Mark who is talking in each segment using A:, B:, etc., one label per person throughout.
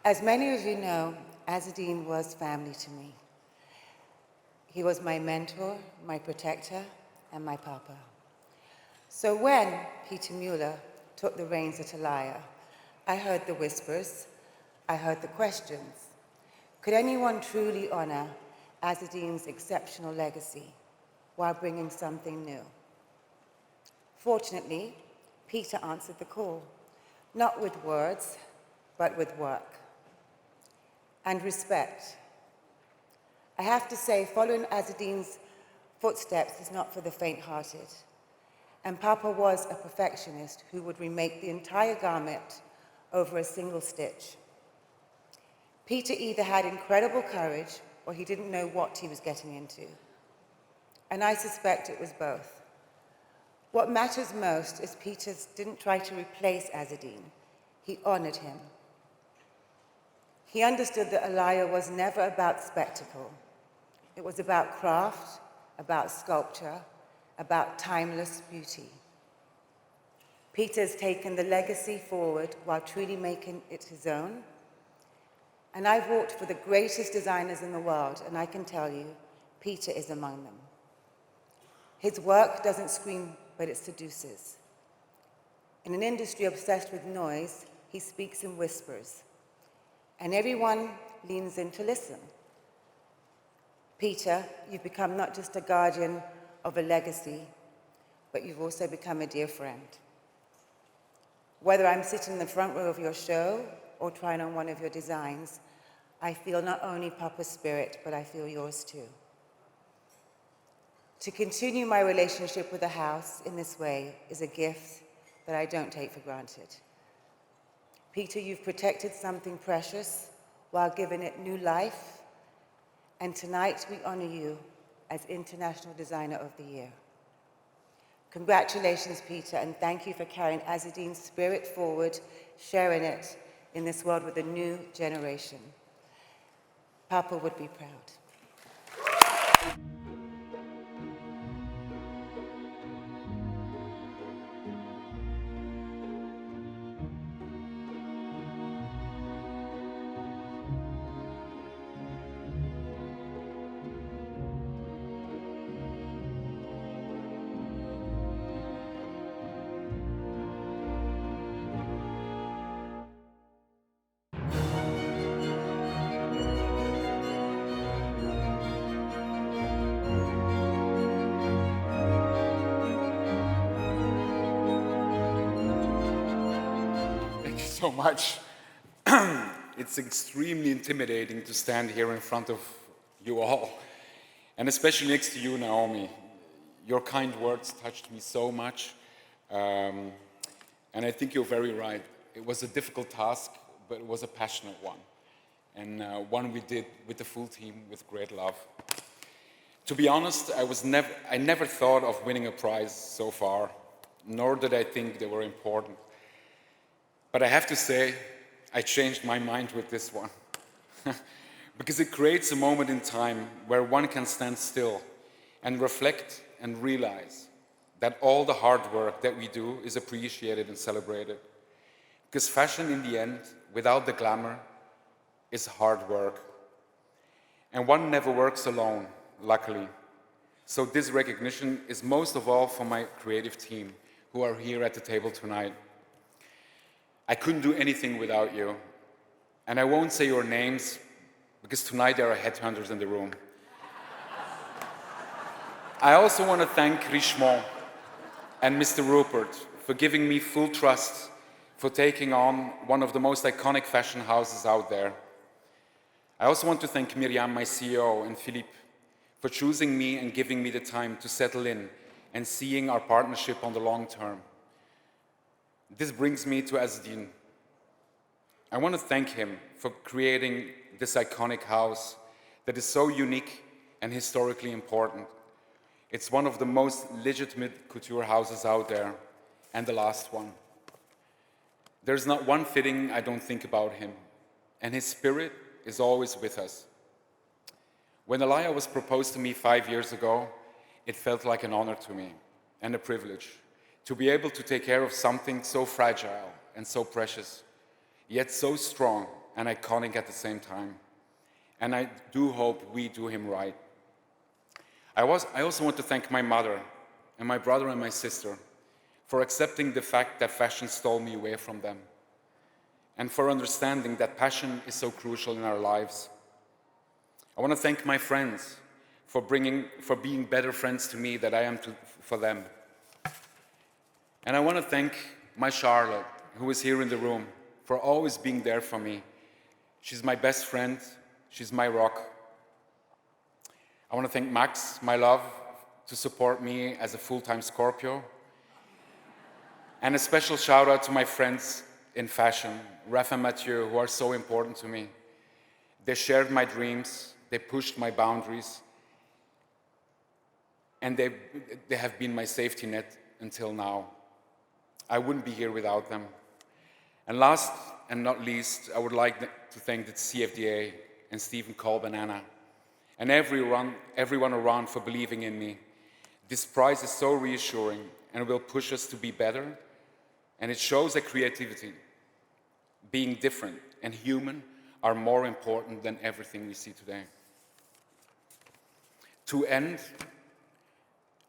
A: As many of you know, Azzedine was family to me. He was my mentor, my protector, and my papa. So when Pieter Mulier took the reins at Alaïa, I heard the whispers, I heard the questions. Could anyone truly honor Azzedine's exceptional legacy while bringing something new? Fortunately, Pieter answered the call, not with words, but with work and respect. I have to say, following Azzedine's footsteps is not for the faint-hearted. And Papa was a perfectionist who would remake the entire garment over a single stitch. Pieter either had incredible courage or he didn't know what he was getting into. And I suspect it was both. What matters most is Pieter didn't try to replace Azzedine. He honored him. He understood that Alaïa was never about spectacle. It was about craft, about sculpture, about timeless beauty. Pieter's taken the legacy forward while truly making it his own. And I've worked for the greatest designers in the world, and I can tell you, Pieter is among them. His work doesn't scream, but it seduces. In an industry obsessed with noise, he speaks in whispers, and everyone leans in to listen. Pieter, you've become not just a guardian of a legacy, but you've also become a dear friend. Whether I'm sitting in the front row of your show or trying on one of your designs, I feel not only Papa's spirit, but I feel yours too. To continue my relationship with the house in this way is a gift that I don't take for granted. Pieter, you've protected something precious while giving it new life, and tonight we honor you as International Designer of the Year. Congratulations, Pieter, and thank you for carrying Azzedine's spirit forward, sharing it in this world with a new generation. Papa would be proud.
B: So much. It's extremely intimidating to stand here in front of you all, and especially next to you, Naomi. Your kind words touched me so much, and I think you're very right. It was a difficult task, but it was a passionate one, and one we did with the full team with great love. To be honest, I never thought of winning a prize so far, nor did I think they were important. But I have to say, I changed my mind with this one. Because it creates a moment in time where one can stand still and reflect and realize that all the hard work that we do is appreciated and celebrated. Because fashion, in the end, without the glamour, is hard work. And one never works alone, luckily. So this recognition is most of all for my creative team, who are here at the table tonight. I couldn't do anything without you. And I won't say your names, because tonight there are headhunters in the room. I also want to thank Richemont and Mr. Rupert for giving me full trust for taking on one of the most iconic fashion houses out there. I also want to thank Miriam, my CEO, and Philippe for choosing me and giving me the time to settle in and seeing our partnership on the long term. This brings me to Azzedine. I want to thank him for creating this iconic house that is so unique and historically important. It's one of the most legitimate couture houses out there, and the last one. There's not one fitting I don't think about him, and his spirit is always with us. When Alaïa was proposed to me 5 years ago, it felt like an honor to me and a privilege to be able to take care of something so fragile and so precious, yet so strong and iconic at the same time. And I do hope we do him right. I also want to thank my mother and my brother and my sister for accepting the fact that fashion stole me away from them, and for understanding that passion is so crucial in our lives. I want to thank my friends for being better friends to me than I am for them. And I want to thank my Charlotte, who is here in the room, for always being there for me. She's my best friend, she's my rock. I want to thank Max, my love, to support me as a full-time Scorpio. And a special shout out to my friends in fashion, Raph and Mathieu, who are so important to me. They shared my dreams, they pushed my boundaries, and they have been my safety net until now. I wouldn't be here without them. And last and not least, I would like to thank the CFDA and Stephen Kolb and Anna, and everyone around for believing in me. This prize is so reassuring and will push us to be better, and it shows that creativity, being different and human, are more important than everything we see today. To end,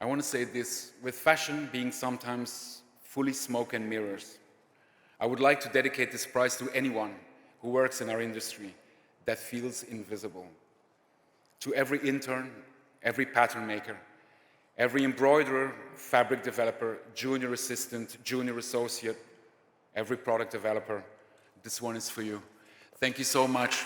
B: I want to say this: with fashion being sometimes fully smoke and mirrors, I would like to dedicate this prize to anyone who works in our industry that feels invisible. To every intern, every pattern maker, every embroiderer, fabric developer, junior assistant, junior associate, every product developer, this one is for you. Thank you so much.